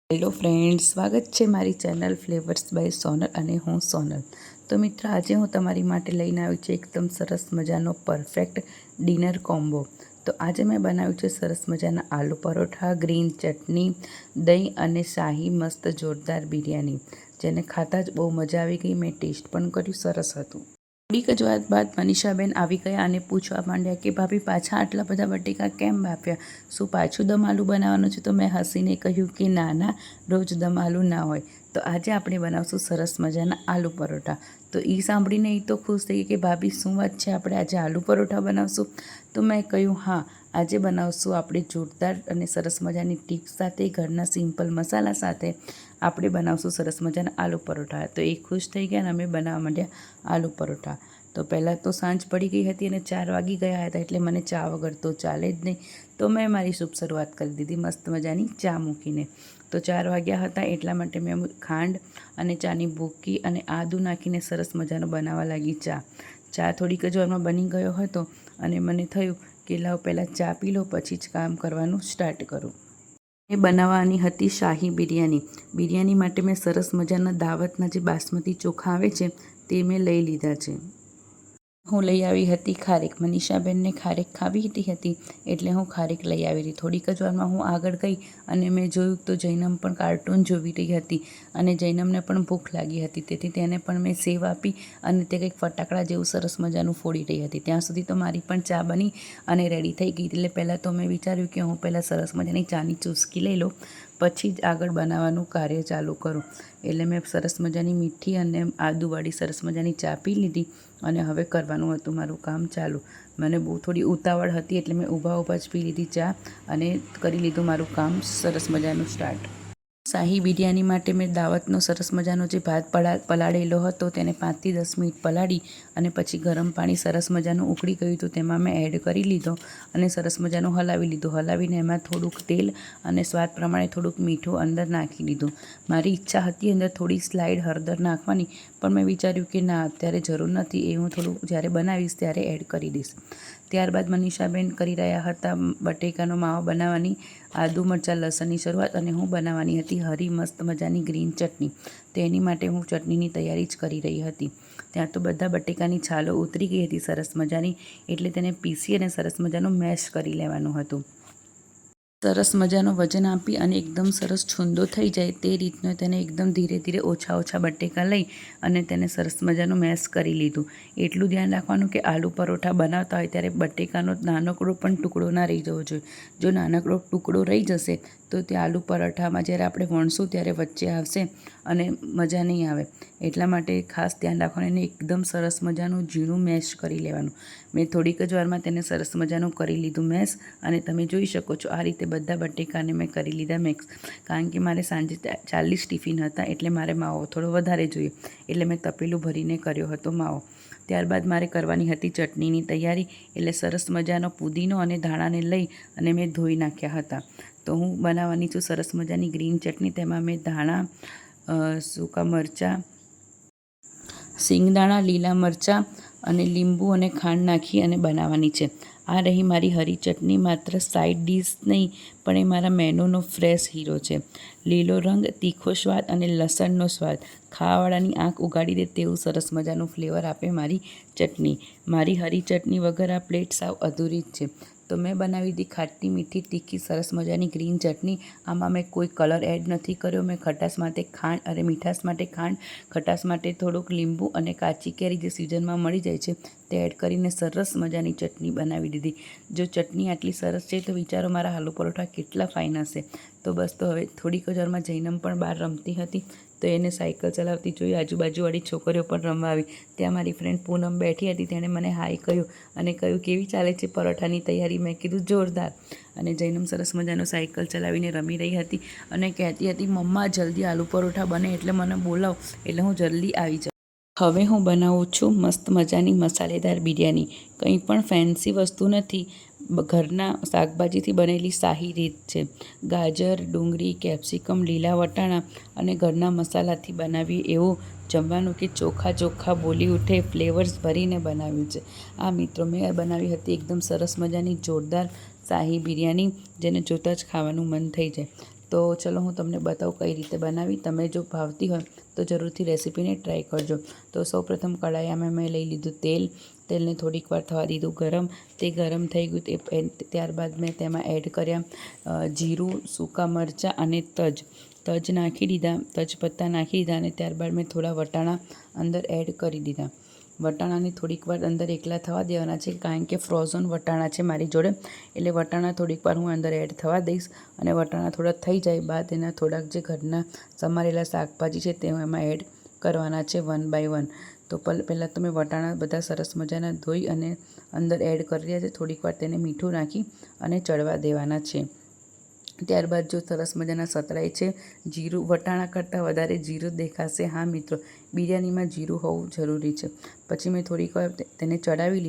Hello friends, સ્વાગત છે મારી ચેનલ ફ્લેવર્સ બાય સોનલ અને હું સોનલ. તો મિત્ર, આજે હું તમારી માટે લઈને આવી છું એકદમ સરસ મજાનો પરફેક્ટ ડિનર કોમ્બો. તો આજે મેં બનાવ્યું છે સરસ મજાના આલુ પરોઠા, ગ્રીન ચટણી, દહીં અને શાહી મસ્ત જોરદાર બિરયાની, જેને ખાતા જ બહુ મજા આવી ગઈ. મેં ટેસ્ટ પણ કર્યું, સરસ હતું. થોડીક જ વાર બાદ મનીષાબેન આવી ગયા અને પૂછવા માંડ્યા કે ભાભી, પાછા આટલા બધા બટેકા કેમ બાફ્યા? શું પાછું દમ આલુ બનાવવાનું છે? તો મેં હસીને કહ્યું કે ના ના, રોજ દમ આલુ ના હોય. તો આજે આપણે બનાવશું સરસ મજાના આલુ પરોઠા. તો એ સાંભળીને એ તો ખુશ થઈ ગઈ કે ભાભી, શું વાત છે, આપણે આજે આલુ પરોઠા બનાવશું? તો મેં કહ્યું હા, આજે બનાવશું આપણે જોરદાર અને સરસ મજાની ટીપ્સ સાથે, ઘરના સિમ્પલ મસાલા સાથે આપણે બનાવશું સરસ મજાના આલુ પરોઠા. તો એ ખુશ થઈ ગયા અને અમે બનાવવા માંડ્યા આલુ પરોઠા. તો પહેલાં તો સાંજ પડી ગઈ હતી અને 4 વાગી ગયા હતા, એટલે મને ચા વગર તો ચાલે જ નહીં. તો મેં મારી શુભ શરૂઆત કરી દીધી મસ્ત મજાની ચા મૂકીને. તો 4 વાગ્યા હતા એટલા માટે મેં ખાંડ અને ચાની ભૂકી અને આદું નાખીને સરસ મજાનો બનાવવા લાગી ચા. ચા થોડીક જ વારમાં બની ગયો હતો અને મને થયું કે લાવ પહેલાં ચા પી લો, પછી જ કામ કરવાનું સ્ટાર્ટ કરું. એ બનાવવાની હતી શાહી બિરયાની. બિરયાની માટે મેં સરસ મજાના દાવતના જે બાસમતી ચોખા આવે છે તે મેં લઈ લીધા છે. હું લઈ આવી હતી ખારેક. મનીષાબેનને ખારેક ખાવી હતી એટલે હું ખારેક લઈ આવી હતી. થોડીક જ વારમાં હું આગળ ગઈ અને મેં જોયું તો જૈનમ પણ કાર્ટૂન જોવી રહી હતી અને જૈનમને પણ ભૂખ લાગી હતી. તેથી તેને પણ મેં સેવ આપી અને તે કંઈક ફટાકડા જેવું સરસ મજાનું ફોડી રહી હતી. ત્યાં સુધી તો મારી પણ ચા બની અને રેડી થઈ ગઈ. એટલે પહેલાં તો મેં વિચાર્યું કે હું પહેલાં સરસ મજાની ચાની ચૂસકી લઈ લઉં, પછી જ આગળ બનાવવાનું કાર્ય ચાલુ કરું. એટલે મેં સરસ મજાની મીઠી અને આદુવાળી સરસ મજાની ચા પી લીધી અને હવે કરવાનું હતું મારું કામ ચાલુ. મને બહુ થોડી ઉતાવળ હતી એટલે મેં ઊભા જ પી લીધી ચા અને કરી લીધું મારું કામ સરસ મજાનું સ્ટાર્ટ. શાહી બિરયાની માટે મેં દાવતનો સરસ મજાનો જે ભાત પલાળેલો હતો તેને 5 થી 10 મિનિટ પલાળી અને પછી ગરમ પાણી સરસ મજાનું ઉકળી ગયું હતું, તેમાં મેં એડ કરી લીધો અને સરસ મજાનું હલાવી લીધું. હલાવીને એમાં થોડુંક તેલ અને સ્વાદ પ્રમાણે થોડુંક મીઠું અંદર નાખી દીધું. મારી ઈચ્છા હતી અંદર થોડી સ્લાઇડ હળદર નાખવાની, પણ મેં વિચાર્યું કે ના, અત્યારે જરૂર નથી, એ હું થોડું જ્યારે બનાવીશ ત્યારે એડ કરી દઈશ. ત્યારબાદ મનીષાબેન કરી રહ્યા હતા બટેકાનો માવો બનાવવાની, આદુ મરચાં લસણની શરૂઆત, અને હું બનાવવાની હતી હરી મસ્ત મજાની ગ્રીન ચટણી. તેની માટે હું ચટણીની તૈયારી જ કરી રહી હતી. ત્યાં તો બધા બટેકાની છાલો ઉતરી ગઈ હતી સરસ મજાની, એટલે તેને પીસી અને સરસ મજાનું મેશ કરી લેવાનું હતું. સરસ મજાનો વજન આપી અને એકદમ સરસ છૂંદો થઈ જાય તે રીતનો તેને એકદમ ધીરે ધીરે ઓછા બટેકા લઈ અને તેને સરસ મજાનું મેશ કરી લીધું. એટલું ધ્યાન રાખવાનું કે આલુ પરોઠા બનાવતા હોય ત્યારે બટેકાનો નાનકડો પણ ટુકડો ના રહી જવો જોઈએ. જો નાનકડો ટુકડો રહી જશે તો તે આલુ પરોઠામાં જ્યારે આપણે વણશું ત્યારે વચ્ચે આવશે અને મજા નહીં આવે. એટલા માટે ખાસ ધ્યાન રાખવાનું, એને એકદમ સરસ મજાનું ઝીણું મેશ કરી લેવાનું. મેં થોડીક જ વારમાં તેને સરસ મજાનું કરી લીધું મેશ, અને તમે જોઈ શકો છો આ રીતે બધા બટેકાને મેં કરી લીધા મિક્સ. કારણ કે મારે સાંજે 40 ટિફિન હતા એટલે મારે માવો થોડો વધારે જોઈએ, એટલે મેં તપેલું ભરીને કર્યો હતો માવો. ત્યારબાદ મારે કરવાની હતી ચટણીની તૈયારી. એટલે સરસ મજાનો પુદીનો અને ધાણાને લઈ અને મેં ધોઈ નાખ્યા હતા. તો હું બનાવવાની છું સરસ મજાની ગ્રીન ચટણી. તેમાં મેં ધાણા, સૂકા મરચાં, સિંગદાણા, લીલા મરચાં અને લીંબુ અને ખાંડ નાખી અને બનાવવાની છે. આ રહી મારી હરી ચટણી. માત્ર સાઈડ ડીશ નહીં, પણ એ મારા મેનૂનો ફ્રેશ હીરો છે. લીલો રંગ, તીખો સ્વાદ અને લસણનો સ્વાદ, ખાવાવાળાની આંખ ઉગાડી દે તેવું સરસ મજાનું ફ્લેવર આપે મારી ચટણી. મારી હરી ચટણી વગર આ પ્લેટ સાવ અધૂરી જ છે. તો મેં બનાવી હતી ખાટી મીઠી તીખી સરસ મજાની ગ્રીન ચટણી. આમાં મેં કોઈ કલર એડ નથી કર્યો. મેં ખટાશ માટે ખાંડ અને મીઠાશ માટે ખાંડ, ખટાશ માટે થોડુંક લીંબુ અને કાચી કેરી જે સિઝનમાં મળી જાય છે તે એડ કરીને સરસ મજાની ચટણી બનાવી દીધી. જો ચટણી આટલી સરસ છે તો વિચારો મારા આલુ પરોઠા કેટલા ફાઇન હશે. તો બસ, તો હવે થોડીક જ વારમાં જૈનમ પણ બહાર રમતી હતી તો એને સાયકલ ચલાવતી જોઈ આજુબાજુવાળી છોકરીઓ પણ રમવા આવી. ત્યાં મારી ફ્રેન્ડ પૂનમ બેઠી હતી, તેણે મને હાય કહ્યું અને કહ્યું કેવી ચાલે છે પરોઠાની તૈયારી? મેં કીધું જોરદાર. અને જૈનમ સરસ મજાનો સાયકલ ચલાવીને રમી રહી હતી અને કહેતી હતી મમ્મા જલ્દી આલુ પરોઠા બને એટલે મને બોલાવ, એટલે હું જલ્દી આવી જાઉં. હવે હું બનાવું છું મસ્ત મજાની મસાલેદાર બિરયાની. કંઈ પણ ફેન્સી વસ્તુ નથી, ઘરના શાકભાજીથી બનેલી શાહી રીત છે. ગાજર, ડુંગળી, કેપ્સિકમ, લીલા વટાણા અને ઘરના મસાલાથી બનાવી એવું જમવાનું કે ચોખા બોલી ઉઠે, ફ્લેવર્સ ભરીને બનાવ્યું છે. આ મિત્રો, મેં બનાવી હતી એકદમ સરસ મજાની જોરદાર શાહી બિરયાની, જેને જોતાં જ ખાવાનું મન થઈ જાય. તો ચલો હું તમને બતાવું કઈ રીતે બનાવી. તમે જો ભાવતી હોય તો જરૂરથી રેસીપીને ટ્રાય કરજો. તો સૌપ્રથમ કઢાઈમાં મેં લઈ લીધું તેલ. તેલને થોડીક વાર થવા દીધું ગરમ. તે ગરમ થઈ ગયું ત્યારબાદ મેં તેમાં એડ કર્યા જીરું, સૂકા મરચાં અને તજ નાખી દીધા, તજપત્તા નાખી દીધા અને ત્યારબાદ મેં થોડા વટાણા અંદર એડ કરી દીધા. વટાણાને થોડીક વાર અંદર એકલા થવા દેવાના છે, કારણ કે ફ્રોઝન વટાણા છે મારી જોડે, એટલે વટાણા થોડીક વાર હું અંદર એડ થવા દઈશ. અને વટાણા થોડા થઈ જાય બાદ એના થોડાક જે ઘરના સમારેલા શાકભાજી છે તે એમાં એડ કરવાના છે 1 by 1. તો પહેલાં તો મેં વટાણા બધા સરસ મજાના ધોઈ અને અંદર એડ કરી રહ્યા છે. થોડીક વાર તેને મીઠું નાખી અને ચડવા દેવાના છે. ત્યારબાદ જો સરસ મજાના સતળાય છે, જીરું વટાણા કરતાં વધારે જીરું દેખાશે. હા મિત્રો, બિરયાનીમાં જીરું હોવું જરૂરી છે. પછી મેં થોડીક વાર તેને ચડાવી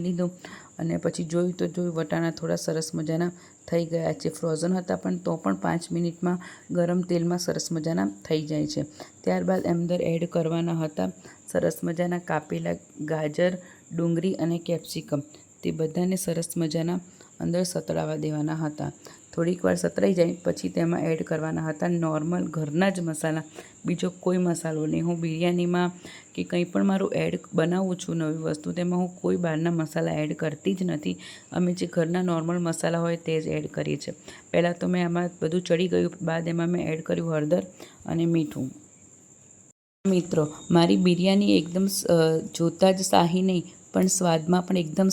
લીધું અને પછી જોયું વટાણા થોડા સરસ મજાના થઈ ગયા છે. ફ્રોઝન હતા પણ તો પણ 5 મિનિટમાં ગરમ તેલમાં સરસ મજાના થઈ જાય છે. ત્યારબાદ અંદર એડ કરવાના હતા સરસ મજાના કાપેલા ગાજર, ડુંગળી અને કેપ્સિકમ. તે બધાને સરસ મજાના અંદર સતળાવા દેવાના હતા. થોડીક વાર સતળાઈ જાય પછી તેમાં એડ કરવાના હતા નોર્મલ ઘરના જ મસાલા, બીજો કોઈ મસાલો નહીં. હું બિરયાનીમાં કે કંઈ પણ મારું એડ બનાવું છું નવી વસ્તુ, તેમાં હું કોઈ બહારના મસાલા એડ કરતી જ નથી. અમે જે ઘરના નોર્મલ મસાલા હોય તે જ એડ કરીએ છીએ. પહેલાં તો મેં આમાં બધું ચડી ગયું બાદ એમાં મેં એડ કર્યું હળદર અને મીઠું. મિત્રો, મારી બિરયાની એકદમ જોતાં જ શાહી નહીં પણ સ્વાદમાં પણ એકદમ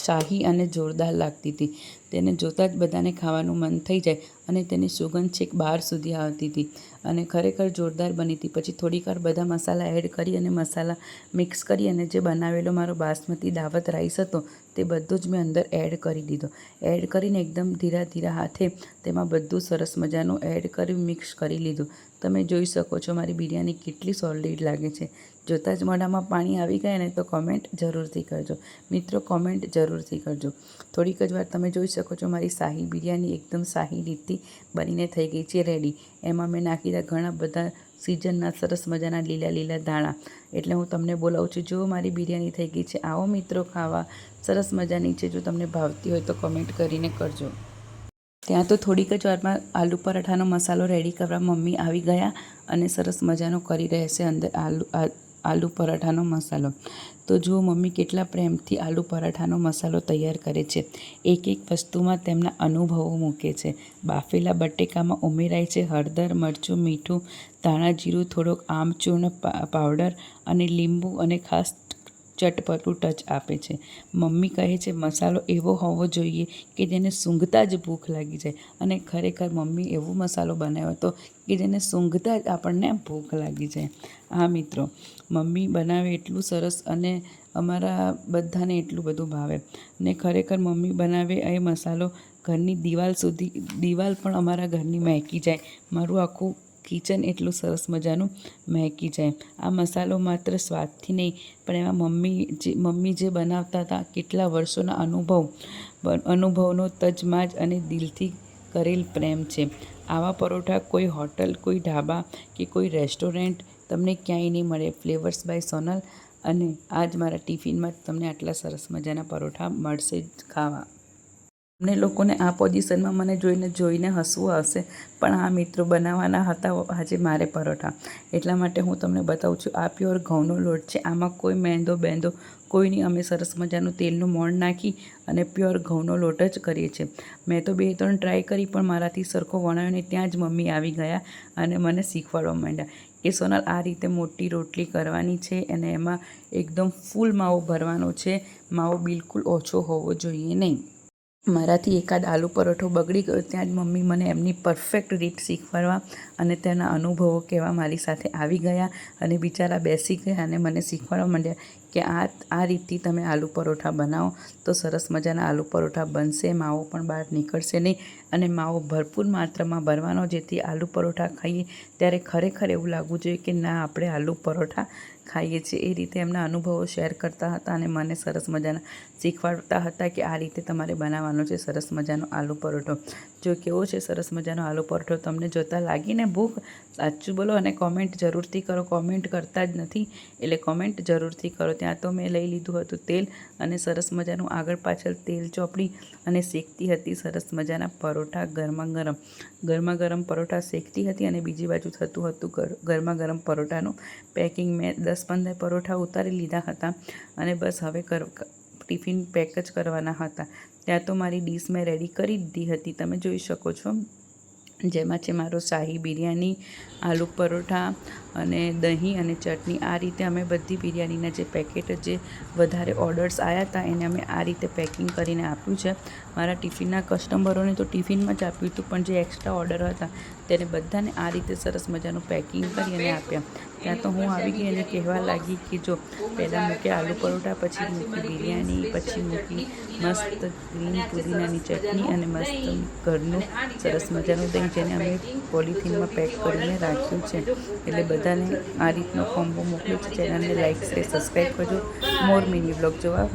શાહી અને જોરદાર લાગતી હતી. તેને જોતાં જ બધાને ખાવાનું મન થઈ જાય અને તેની સુગંધ છેક બહાર સુધી આવતી હતી અને ખરેખર જોરદાર બની હતી. પછી થોડીક વાર બધા મસાલા એડ કરી અને મસાલા મિક્સ કરી અને જે બનાવેલો મારો બાસમતી દાવત રાઈસ હતો તે બધું જ મેં અંદર એડ કરી દીધો. એડ કરીને એકદમ ધીરા હાથે તેમાં બધું સરસ મજાનું એડ કરી મિક્સ કરી લીધું. તમે જોઈ શકો છો મારી બિરયાની કેટલી સોલિડ લાગે છે. જોતાં જ મોઢામાં પાણી આવી ગયા ને તો કોમેન્ટ જરૂરથી કરજો મિત્રો, કોમેન્ટ જરૂરથી કરજો. થોડીક જ વાર તમે જોઈ શકો છો મારી શાહી બિરયાની એકદમ શાહી રીતથી બનીને થઈ ગઈ છે રેડી. એમાં મેં નાખી દીધા ઘણા બધા સિઝનના સરસ મજાના લીલા ધાણા. એટલે હું તમને બોલાવું છું, જો મારી બિરયાની થઈ ગઈ છે, આવો મિત્રો ખાવા. સરસ મજાની છે. જો તમને ભાવતી હોય તો કમેન્ટ કરીને કરજો. ત્યાં તો થોડીક જ વારમાં આલુ પરાઠાનો મસાલો રેડી કરવા મમ્મી આવી ગયા અને સરસ મજાનો કરી રહેશે અંદર આલુ પરાઠાનો મસાલો. તો જુઓ મમ્મી કેટલા પ્રેમથી આલુ પરાઠાનો મસાલો તૈયાર કરે છે. એક વસ્તુમાં તેમના અનુભવો મૂકે છે. બાફેલા બટેકામાં ઉમેરાય છે હળદર, મરચું, મીઠું, ધાણા જીરું, થોડોક આમચૂર્ણ પાવડર અને લીંબુ અને ખાસ ચટપટું ટચ આપે છે. મમ્મી કહે છે મસાલો એવો હોવો જોઈએ કે જેને સૂંઘતાં જ ભૂખ લાગી જાય. અને ખરેખર મમ્મી એવો મસાલો બનાવ્યો હતો કે જેને સૂંઘતાં જ આપણને ભૂખ લાગી જાય. હા મિત્રો, મમ્મી બનાવે એટલું સરસ અને અમારા બધાને એટલું બધું ભાવે. ને ખરેખર મમ્મી બનાવે એ મસાલો ઘરની દિવાલ પણ અમારા ઘરની મહેકી જાય. મારું આખું કિચન એટલું સરસ મજાનું મહેકી જાય. આ મસાલો માત્ર સ્વાદથી નહીં પણ એમાં મમ્મી જે બનાવતા હતા કેટલા વર્ષોના અનુભવનો તજમાજ અને દિલથી કરેલ પ્રેમ છે. આવા પરોઠા કોઈ હોટલ, કોઈ ઢાબા કે કોઈ રેસ્ટોરન્ટ તમને ક્યાંય નહીં મળે. ફ્લેવર્સ બાય સોનલ અને આજ મારા ટિફિનમાં તમને આટલા સરસ મજાના પરોઠા મળશે જ ખાવા. તમને લોકોને આ પોઝિશનમાં મને જોઈને હસવું આવશે, પણ આ મિત્રો બનાવવાના હતા આજે મારે પરોઠા. એટલા માટે હું તમને બતાવું છું. આ પ્યોર ઘઉંનો લોટ છે. આમાં કોઈ મેંદો કોઈ નહીં. અમે સરસ મજાનું તેલનું મોણ નાખી અને પ્યોર ઘઉંનો લોટ જ કરીએ છીએ. મેં તો 2-3 ટ્રાય કરી પણ મારાથી સરખો વણાયો ને ત્યાં જ મમ્મી આવી ગયા અને મને શીખવાડવા માંડ્યા કે સોનલ આ રીતે મોટી રોટલી કરવાની છે અને એમાં એકદમ ફૂલ માવો ભરવાનો છે. માવો બિલકુલ ઓછો હોવો જોઈએ નહીં. મારાથી એકાદ આલુ પરોઠો બગડી ગયો ત્યાં જ મમ્મી મને એમની પરફેક્ટ રીત શીખવાડવા અને તેના અનુભવો કહેવા મારી સાથે આવી ગયા અને બિચારા બેસી ગયા અને મને શીખવાડવા માંડ્યા કે આ રીતથી તમે આલુ પરોઠા બનાવો તો સરસ મજાના આલુ પરોઠા બનશે. માવો પણ બહાર નીકળશે નહીં અને માવો ભરપૂર માત્રામાં ભરવાનો, જેથી આલુ પરોઠા ખાઈએ ત્યારે ખરેખર એવું લાગવું જોઈએ કે ના, આપણે આલુ પરોઠા ખાઈએ છીએ. એ રીતે એમના અનુભવો શેર કરતા હતા અને મને સરસ મજાના શીખવાડતા હતા કે આ રીતે તમારે બનાવવાનો છે સરસ મજાનો આલુ પરોઠો. જો કેવો છે સરસ મજાનો આલુ પરોઠો. તમને જોતાં લાગીને ભૂખ? સાચું બોલો અને કોમેન્ટ જરૂરથી કરો. કોમેન્ટ કરતા જ નથી એટલે કોમેન્ટ જરૂરથી કરો. ત્યાં તો મેં લઈ લીધું હતું તેલ અને સરસ મજાનું આગળ પાછળ તેલ ચોપડી અને શેકતી હતી સરસ મજાના પરોઠા ગરમા ગરમ પરોઠા શેકતી હતી અને બીજી બાજુ થતું હતું ગરમા ગરમ પરોઠાનું પેકિંગ. મેં 10-15 પરોઠા ઉતારી લીધા હતા અને બસ હવે ટિફિન પેક જ કરવાના હતા. ત્યાં તો મારી ડીશ મેં રેડી કરી દીધી હતી, તમે જોઈ શકો છો. જેમાં છે મારો શાહી બિરયાની, આલુ પરોઠા અને દહીં અને ચટણી. આ રીતે અમે બધી બિરયાનીના જે પેકેટ જે વધારે ઓર્ડર્સ આવ્યા હતા એને અમે આ રીતે પેકિંગ કરીને આપ્યું છે. મારા ટિફિનના કસ્ટમરોને તો ટિફિનમાં જ આપ્યું હતું, પણ જે એક્સ્ટ્રા ઓર્ડર હતા તેને બધાને આ રીતે સરસ મજાનું પેકિંગ કરી અને આપ્યા. ત્યાં તો હું આવી ગઈ અને કહેવા લાગી કે જો પહેલાં મૂકે આલુ પરોઠા, પછી મૂકી બિરયાની, પછી મૂકી મસ્ત ગ્રીન પુદીનાની ચટણી અને મસ્ત ઘરનું સરસ મજાનું દહીં, જેને અમે પોલિથીનમાં પેક કરીને રાખ્યું છે. એટલે બધાને આ રીતનો કોમ્બો મોકલ્યો છે. ચેનલને લાઈક, શેર, સબસ્ક્રાઈબ કરજો. મોર મિની બ્લોગ જોવા